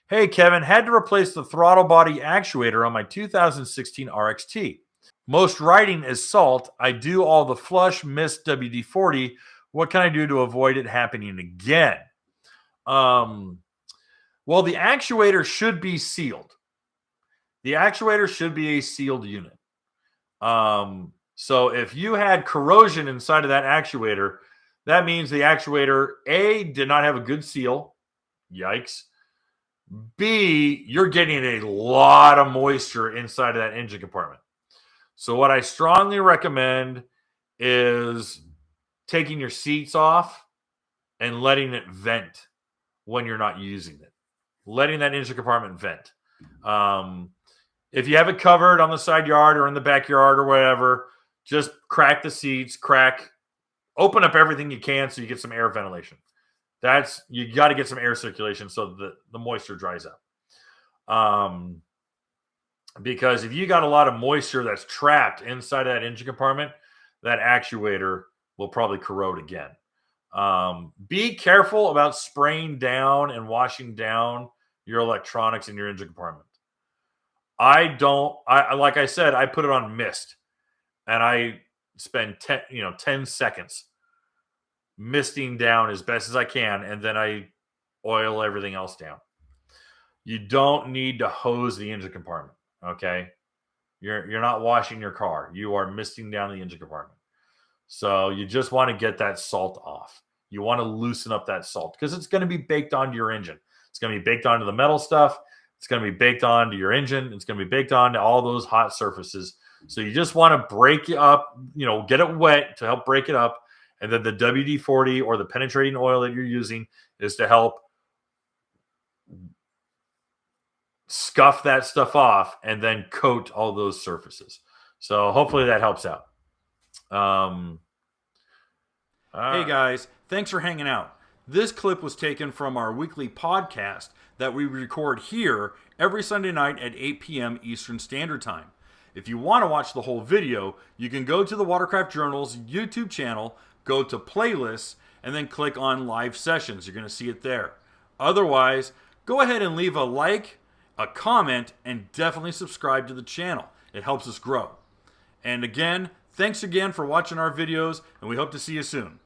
Hey, Kevin, had to replace the throttle body actuator on my 2016 RXT. Most riding is salt. I do all the flush, miss WD-40. What can I do to avoid it happening again? Well, the actuator should be sealed. The actuator should be a sealed unit. So if you had corrosion inside of that actuator, that means the actuator, A, did not have a good seal. Yikes. B, you're getting a lot of moisture inside of that engine compartment. So what I strongly recommend is taking your seats off and letting it vent when you're not using it. Letting that engine compartment vent. If you have it covered on the side yard or in the backyard or whatever, just crack the seats, open up everything you can so you get some air ventilation. You got to get some air circulation so the moisture dries up. Because if you got a lot of moisture that's trapped inside of that engine compartment, that actuator will probably corrode again. Be careful about spraying down and washing down your electronics in your engine compartment. Like I said, I put it on mist, and I spend 10 seconds misting down as best as I can, and then I oil everything else down. You don't need to hose the engine compartment, okay? You're not washing your car. You are misting down the engine compartment. So you just want to get that salt off. You want to loosen up that salt because it's going to be baked onto your engine. It's going to be baked onto the metal stuff. It's going to be baked onto your engine. It's going to be baked onto all those hot surfaces. So you just want to break it up, get it wet to help break it up. And then the WD-40 or the penetrating oil that you're using is to help scuff that stuff off and then coat all those surfaces. So hopefully that helps out. Hey guys, thanks for hanging out. This clip was taken from our weekly podcast that we record here every Sunday night at 8 p.m. Eastern Standard Time. If you want to watch the whole video, you can go to the Watercraft Journal's YouTube channel, go to playlists, and then click on live sessions. You're going to see it there. Otherwise, go ahead and leave a like, a comment, and definitely subscribe to the channel. It helps us grow. And again, thanks again for watching our videos, and we hope to see you soon.